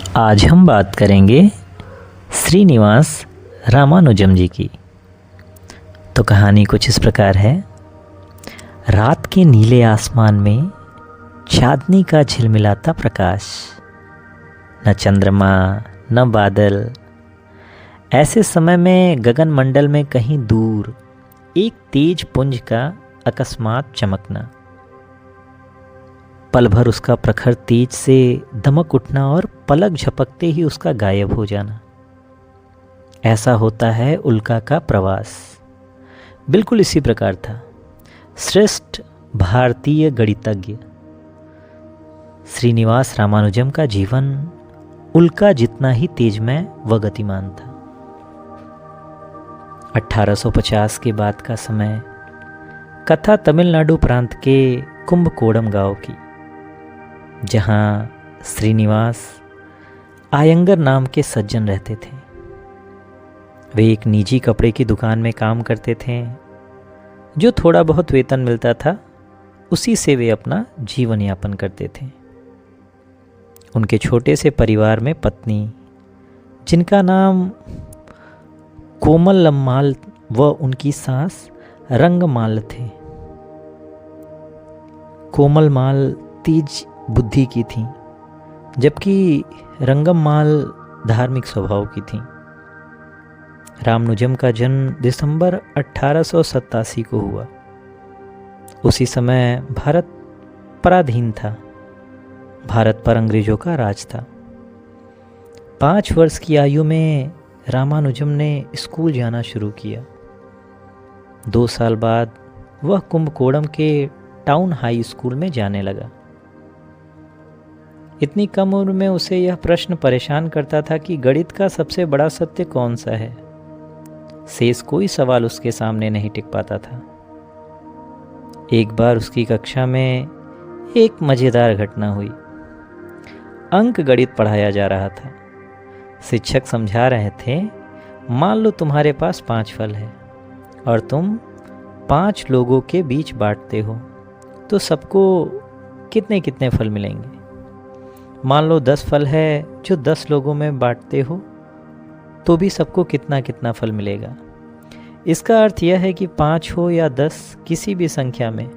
आज हम बात करेंगे श्रीनिवास रामानुजम जी की। तो कहानी कुछ इस प्रकार है। रात के नीले आसमान में चांदनी का झिलमिलाता प्रकाश, न चंद्रमा न बादल। ऐसे समय में गगन मंडल में कहीं दूर एक तेज पुंज का अकस्मात चमकना, पल भर उसका प्रखर तेज से दमक उठना और पलक झपकते ही उसका गायब हो जाना। ऐसा होता है उल्का का प्रवास। बिल्कुल इसी प्रकार था श्रेष्ठ भारतीय गणितज्ञ श्रीनिवास रामानुजम का जीवन उल्का जितना ही तेजमय व गतिमान था। 1850 के बाद का समय। कथा तमिलनाडु प्रांत के कुंभकोणम गांव की, जहां श्रीनिवास आयंगर नाम के सज्जन रहते थे। वे एक निजी कपड़े की दुकान में काम करते थे। जो थोड़ा बहुत वेतन मिलता था उसी से वे अपना जीवन यापन करते थे। उनके छोटे से परिवार में पत्नी, जिनका नाम कोमलम्माल, व उनकी सास रंगमाल थे। कोमलमाल तेज बुद्धि की थीं, जबकि रंगम्माल धार्मिक स्वभाव की थीं। रामानुजम का जन्म दिसंबर 1887 को हुआ। उसी समय भारत पराधीन था। भारत पर अंग्रेजों का राज था। 5 वर्ष की आयु में रामानुजम ने स्कूल जाना शुरू किया। 2 साल बाद वह कुंभकोणम के टाउन हाई स्कूल में जाने लगा। इतनी कम उम्र में उसे यह प्रश्न परेशान करता था कि गणित का सबसे बड़ा सत्य कौन सा है। शेष कोई सवाल उसके सामने नहीं टिक पाता था। एक बार उसकी कक्षा में एक मज़ेदार घटना हुई। अंक गणित पढ़ाया जा रहा था। शिक्षक समझा रहे थे, मान लो तुम्हारे पास 5 फल है और तुम 5 लोगों के बीच बांटते हो, तो सबको कितने कितने फल मिलेंगे। मान लो 10 फल है जो 10 लोगों में बांटते हो, तो भी सबको कितना कितना फल मिलेगा। इसका अर्थ यह है कि 5 हो या 10, किसी भी संख्या में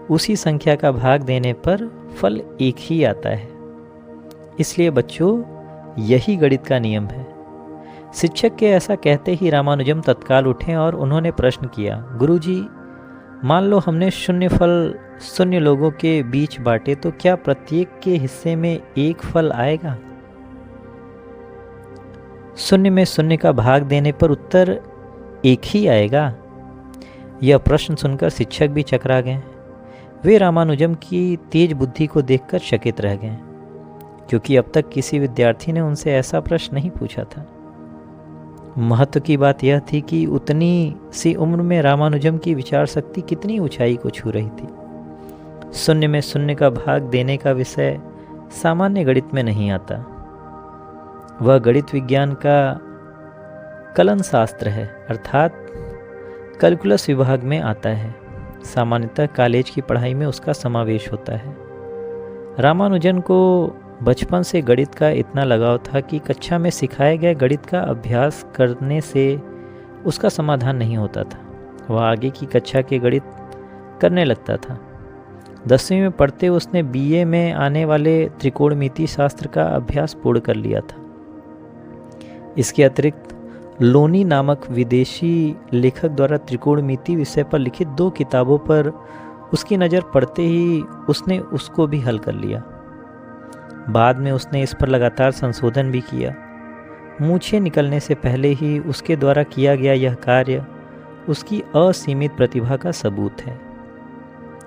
उसी संख्या का भाग देने पर फल एक ही आता है। इसलिए बच्चों, यही गणित का नियम है। शिक्षक के ऐसा कहते ही रामानुजम तत्काल उठे और उन्होंने प्रश्न किया, गुरुजी, मान लो हमने 0 फल 0 लोगों के बीच बांटे, तो क्या प्रत्येक के हिस्से में 1 फल आएगा? 0 में 0 का भाग देने पर उत्तर 1 ही आएगा। यह प्रश्न सुनकर शिक्षक भी चकरा गए। वे रामानुजम की तेज बुद्धि को देखकर चकित रह गए, क्योंकि अब तक किसी विद्यार्थी ने उनसे ऐसा प्रश्न नहीं पूछा था। महत्व की बात यह थी कि उतनी सी उम्र में रामानुजम की विचार शक्ति कितनी ऊंचाई को छू रही थी। 0 में 0 का भाग देने का विषय सामान्य गणित में नहीं आता। वह गणित विज्ञान का कलन शास्त्र है, अर्थात कैलकुलस विभाग में आता है। सामान्यतः कॉलेज की पढ़ाई में उसका समावेश होता है। रामानुजन को बचपन से गणित का इतना लगाव था कि कक्षा में सिखाए गए गणित का अभ्यास करने से उसका समाधान नहीं होता था। वह आगे की कक्षा के गणित करने लगता था। 10वीं में पढ़ते उसने बीए में आने वाले त्रिकोणमिति शास्त्र का अभ्यास पूर्ण कर लिया था। इसके अतिरिक्त लोनी नामक विदेशी लेखक द्वारा त्रिकोणमिति विषय पर लिखित 2 किताबों पर उसकी नज़र पड़ते ही उसने उसको भी हल कर लिया। बाद में उसने इस पर लगातार संशोधन भी किया। मूछें निकलने से पहले ही उसके द्वारा किया गया यह कार्य उसकी असीमित प्रतिभा का सबूत है।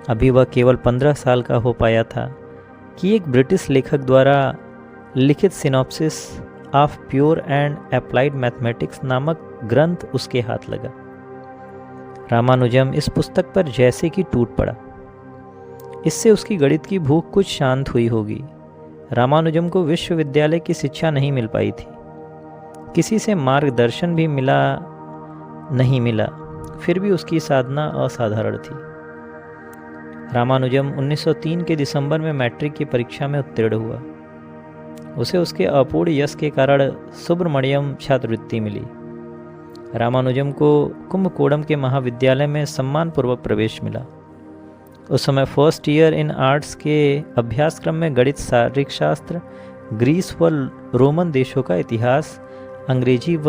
अभी वह केवल 15 साल का हो पाया था कि एक ब्रिटिश लेखक द्वारा लिखित synopsis of pure and applied mathematics नामक ग्रंथ उसके हाथ लगा। रामानुजम इस पुस्तक पर जैसे कि टूट पड़ा। इससे उसकी गणित की भूख कुछ शांत हुई होगी। रामानुजम को विश्वविद्यालय की शिक्षा नहीं मिल पाई थी। किसी से मार्गदर्शन भी नहीं मिला, फिर भी उसकी साधना असाधारण थी। रामानुजम 1903 के दिसंबर में मैट्रिक की परीक्षा में उत्तीर्ण हुआ। उसे उसके अपूर्ण यश के कारण सुब्रमण्यम छात्रवृत्ति मिली। रामानुजम को कुंभकोणम के महाविद्यालय में सम्मानपूर्वक प्रवेश मिला। उस समय फर्स्ट ईयर इन आर्ट्स के अभ्यासक्रम में गणित, शारीरिक शास्त्र, ग्रीस व रोमन देशों का इतिहास, अंग्रेजी व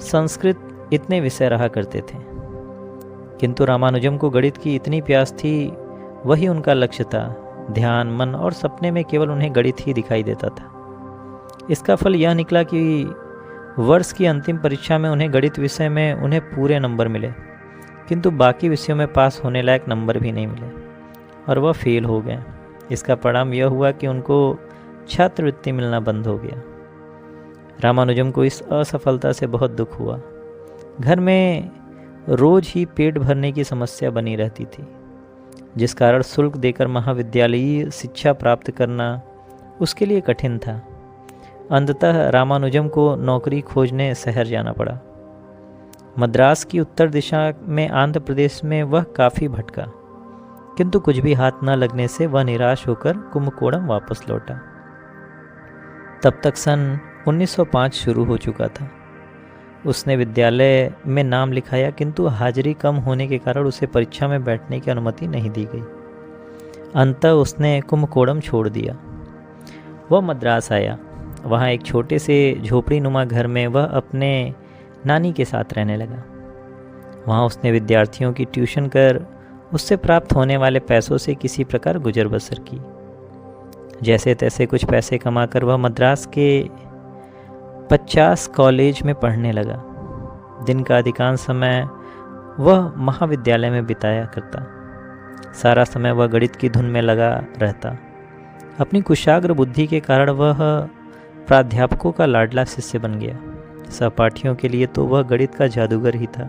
संस्कृत इतने विषय रहा करते थे। किंतु रामानुजम को गणित की इतनी प्यास थी, वही उनका लक्ष्य था। ध्यान, मन और सपने में केवल उन्हें गणित ही दिखाई देता था। इसका फल यह निकला कि वर्ष की अंतिम परीक्षा में उन्हें गणित विषय में उन्हें पूरे नंबर मिले, किंतु बाकी विषयों में पास होने लायक नंबर भी नहीं मिले और वह फेल हो गए। इसका परिणाम यह हुआ कि उनको छात्रवृत्ति मिलना बंद हो गया। रामानुजम को इस असफलता से बहुत दुख हुआ। घर में रोज ही पेट भरने की समस्या बनी रहती थी, जिस कारण शुल्क देकर महाविद्यालयीय शिक्षा प्राप्त करना उसके लिए कठिन था। अंततः रामानुजम को नौकरी खोजने शहर जाना पड़ा। मद्रास की उत्तर दिशा में आंध्र प्रदेश में वह काफ़ी भटका, किंतु कुछ भी हाथ न लगने से वह निराश होकर कुंभकोणम वापस लौटा। तब तक सन 1905 शुरू हो चुका था। उसने विद्यालय में नाम लिखाया, किंतु हाजिरी कम होने के कारण उसे परीक्षा में बैठने की अनुमति नहीं दी गई। अंततः उसने कुंभकोणम छोड़ दिया। वह मद्रास आया। वहाँ एक छोटे से झोपड़ी नुमा घर में वह अपने नानी के साथ रहने लगा। वहाँ उसने विद्यार्थियों की ट्यूशन कर उससे प्राप्त होने वाले पैसों से किसी प्रकार गुजर बसर की। जैसे तैसे कुछ पैसे कमाकर वह मद्रास के 50 कॉलेज में पढ़ने लगा। दिन का अधिकांश समय वह महाविद्यालय में बिताया करता। सारा समय वह गणित की धुन में लगा रहता। अपनी कुशाग्र बुद्धि के कारण वह प्राध्यापकों का लाडला शिष्य बन गया। सहपाठियों के लिए तो वह गणित का जादूगर ही था।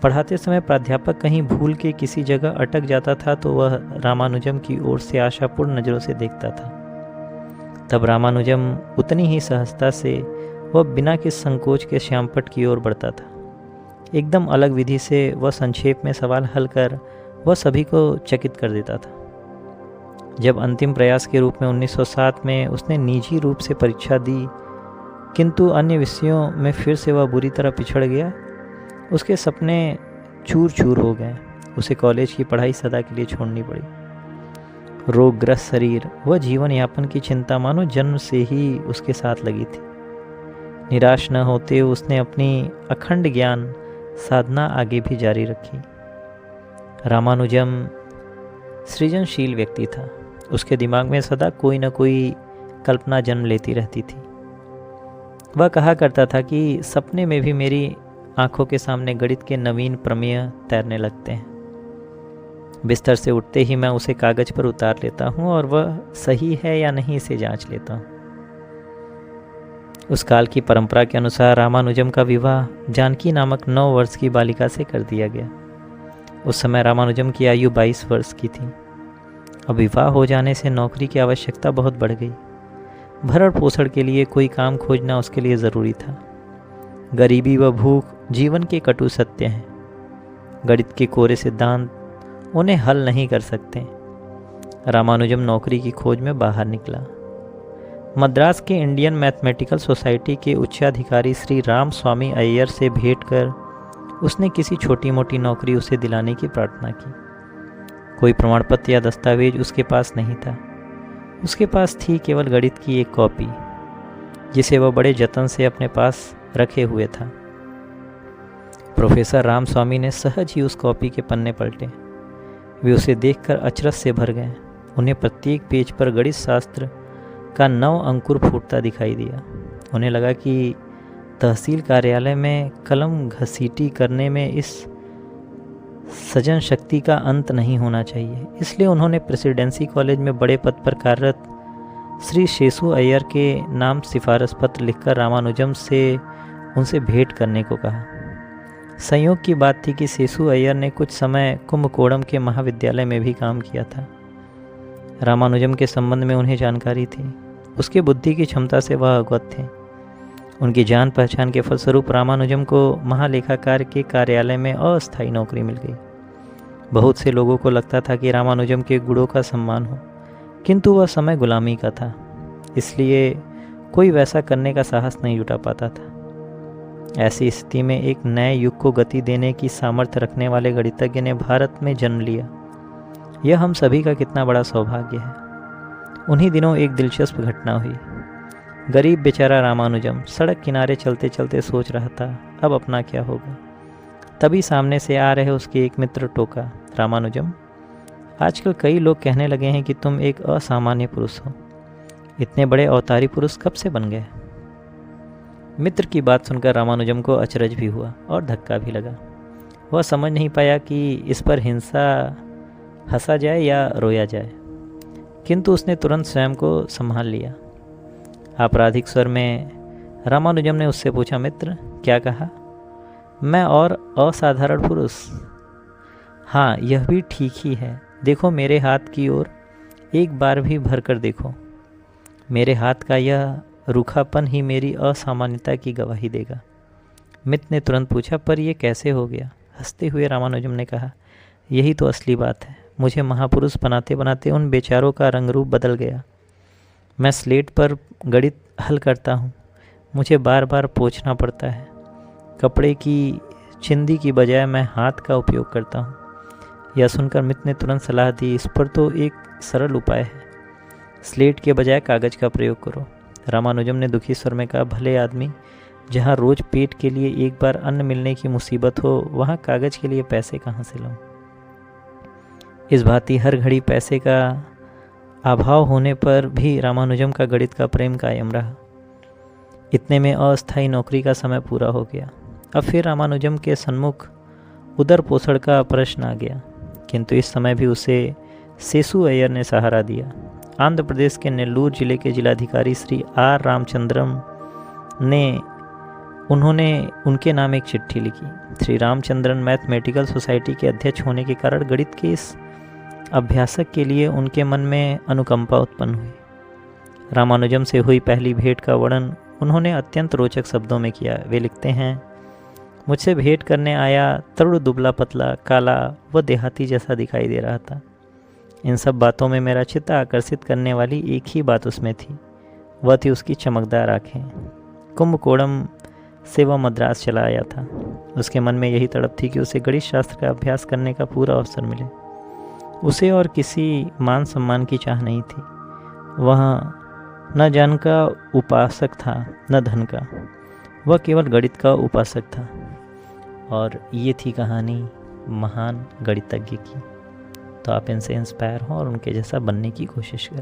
पढ़ाते समय प्राध्यापक कहीं भूल के किसी जगह अटक जाता था तो वह रामानुजम की ओर से आशापूर्ण नज़रों से देखता था। तब रामानुजम उतनी ही सहजता से वह बिना किसी संकोच के श्यामपट्ट की ओर बढ़ता था। एकदम अलग विधि से वह संक्षेप में सवाल हल कर वह सभी को चकित कर देता था। जब अंतिम प्रयास के रूप में 1907 में उसने निजी रूप से परीक्षा दी, किंतु अन्य विषयों में फिर से वह बुरी तरह पिछड़ गया। उसके सपने चूर चूर हो गए। उसे कॉलेज की पढ़ाई सदा के लिए छोड़नी पड़ी। रोगग्रस्त शरीर व जीवन यापन की चिंता मानो जन्म से ही उसके साथ लगी थी। निराश न होते उसने अपनी अखंड ज्ञान साधना आगे भी जारी रखी। रामानुजम सृजनशील व्यक्ति था। उसके दिमाग में सदा कोई न कोई कल्पना जन्म लेती रहती थी। वह कहा करता था कि सपने में भी मेरी आंखों के सामने गणित के नवीन प्रमेय तैरने लगते हैं। बिस्तर से उठते ही मैं उसे कागज पर उतार लेता हूँ और वह सही है या नहीं इसे जांच लेता हूँ। उस काल की परंपरा के अनुसार रामानुजम का विवाह जानकी नामक 9 वर्ष की बालिका से कर दिया गया। उस समय रामानुजम की आयु 22 वर्ष की थी। अब विवाह हो जाने से नौकरी की आवश्यकता बहुत बढ़ गई। भरण पोषण के लिए कोई काम खोजना उसके लिए ज़रूरी था। गरीबी व भूख जीवन के कटु सत्य हैं। गणित के कोरे सिद्धांत उन्हें हल नहीं कर सकते। रामानुजम नौकरी की खोज में बाहर निकला। मद्रास के इंडियन मैथमेटिकल सोसाइटी के उच्चाधिकारी श्री राम स्वामी अय्यर से भेंट कर उसने किसी छोटी मोटी नौकरी उसे दिलाने की प्रार्थना की। कोई प्रमाण पत्र या दस्तावेज उसके पास नहीं था। उसके पास थी केवल गणित की एक कॉपी, जिसे वह बड़े जतन से अपने पास रखे हुए था। प्रोफेसर रामस्वामी ने सहज ही उस कॉपी के पन्ने पलटे। वे उसे देखकर अचरज से भर गए। उन्हें प्रत्येक पेज पर गणित शास्त्र का नव अंकुर फूटता दिखाई दिया। उन्हें लगा कि तहसील कार्यालय में कलम घसीटी करने में इस सजन शक्ति का अंत नहीं होना चाहिए। इसलिए उन्होंने प्रेसिडेंसी कॉलेज में बड़े पद पर कार्यरत श्री शेषु अय्यर के नाम सिफारिश पत्र लिखकर रामानुजम से उनसे भेंट करने को कहा। संयोग की बात थी कि शेषु अय्यर ने कुछ समय कुंभकोणम के महाविद्यालय में भी काम किया था। रामानुजम के संबंध में उन्हें जानकारी थी। उसकी बुद्धि की क्षमता से वह अवगत थे। उनकी जान पहचान के फलस्वरूप रामानुजम को महालेखाकार के कार्यालय में अस्थायी नौकरी मिल गई। बहुत से लोगों को लगता था कि रामानुजम के गुणों का सम्मान हो, किंतु वह समय गुलामी का था। इसलिए कोई वैसा करने का साहस नहीं जुटा पाता था। ऐसी स्थिति में एक नए युग को गति देने की सामर्थ्य रखने वाले गणितज्ञ ने भारत में जन्म लिया। यह हम सभी का कितना बड़ा सौभाग्य है। उन्हीं दिनों एक दिलचस्प घटना हुई। गरीब बेचारा रामानुजम सड़क किनारे चलते चलते सोच रहा था अब अपना क्या होगा। तभी सामने से आ रहे उसके एक मित्र टोका, रामानुजम, आजकल कई लोग कहने लगे हैं कि तुम एक असामान्य पुरुष हो। इतने बड़े अवतारी पुरुष कब से बन गए? मित्र की बात सुनकर रामानुजम को अचरज भी हुआ और धक्का भी लगा। वह समझ नहीं पाया कि इस पर हंसा जाए या रोया जाए, किंतु उसने तुरंत स्वयं को संभाल लिया। आपराधिक स्वर में रामानुजम ने उससे पूछा, मित्र, क्या कहा? मैं और असाधारण पुरुष? हाँ, यह भी ठीक ही है। देखो मेरे हाथ की ओर, एक बार भी भर कर देखो। मेरे हाथ का यह रूखापन ही मेरी असामान्यता की गवाही देगा। मित्र ने तुरंत पूछा, पर यह कैसे हो गया? हंसते हुए रामानुजम ने कहा, यही तो असली बात है। मुझे महापुरुष बनाते बनाते उन बेचारों का रंग रूप बदल गया। मैं स्लेट पर गणित हल करता हूँ, मुझे बार बार पोंछना पड़ता है। कपड़े की चिंदी की बजाय मैं हाथ का उपयोग करता हूँ। यह सुनकर मित्र ने तुरंत सलाह दी, इस पर तो एक सरल उपाय है, स्लेट के बजाय कागज का प्रयोग करो। रामानुजम ने दुखी स्वर में कहा, भले आदमी, जहाँ रोज पेट के लिए एक बार अन्न मिलने की मुसीबत हो, वहाँ कागज के लिए पैसे कहाँ से लाऊं? इस भांति हर घड़ी पैसे का अभाव होने पर भी रामानुजम का गणित का प्रेम कायम रहा। इतने में अस्थायी नौकरी का समय पूरा हो गया। अब फिर रामानुजम के सन्मुख उदर पोषण का प्रश्न आ गया, किंतु इस समय भी उसे सेसु अय्यर ने सहारा दिया। आंध्र प्रदेश के नेल्लूर जिले के जिलाधिकारी श्री आर रामचंद्रम उन्होंने उनके नाम एक चिट्ठी लिखी। श्री रामचंद्रन मैथमेटिकल सोसाइटी के अध्यक्ष होने के कारण गणित के इस अभ्यासक के लिए उनके मन में अनुकंपा उत्पन्न हुई। रामानुजम से हुई पहली भेंट का वर्णन उन्होंने अत्यंत रोचक शब्दों में किया। वे लिखते हैं, मुझसे भेंट करने आया तरुण दुबला पतला काला व देहाती जैसा दिखाई दे रहा था। इन सब बातों में मेरा चित्त आकर्षित करने वाली एक ही बात उसमें थी, वह थी उसकी चमकदार आँखें। कुंभकोणम से वह मद्रास चला आया था। उसके मन में यही तड़प थी कि उसे गणित शास्त्र का अभ्यास करने का पूरा अवसर मिले। उसे और किसी मान सम्मान की चाह नहीं थी। वह न जन का उपासक था न धन का, वह केवल गणित का उपासक था। और ये थी कहानी महान गणितज्ञ की। तो आप इनसे इंस्पायर हों और उनके जैसा बनने की कोशिश करें।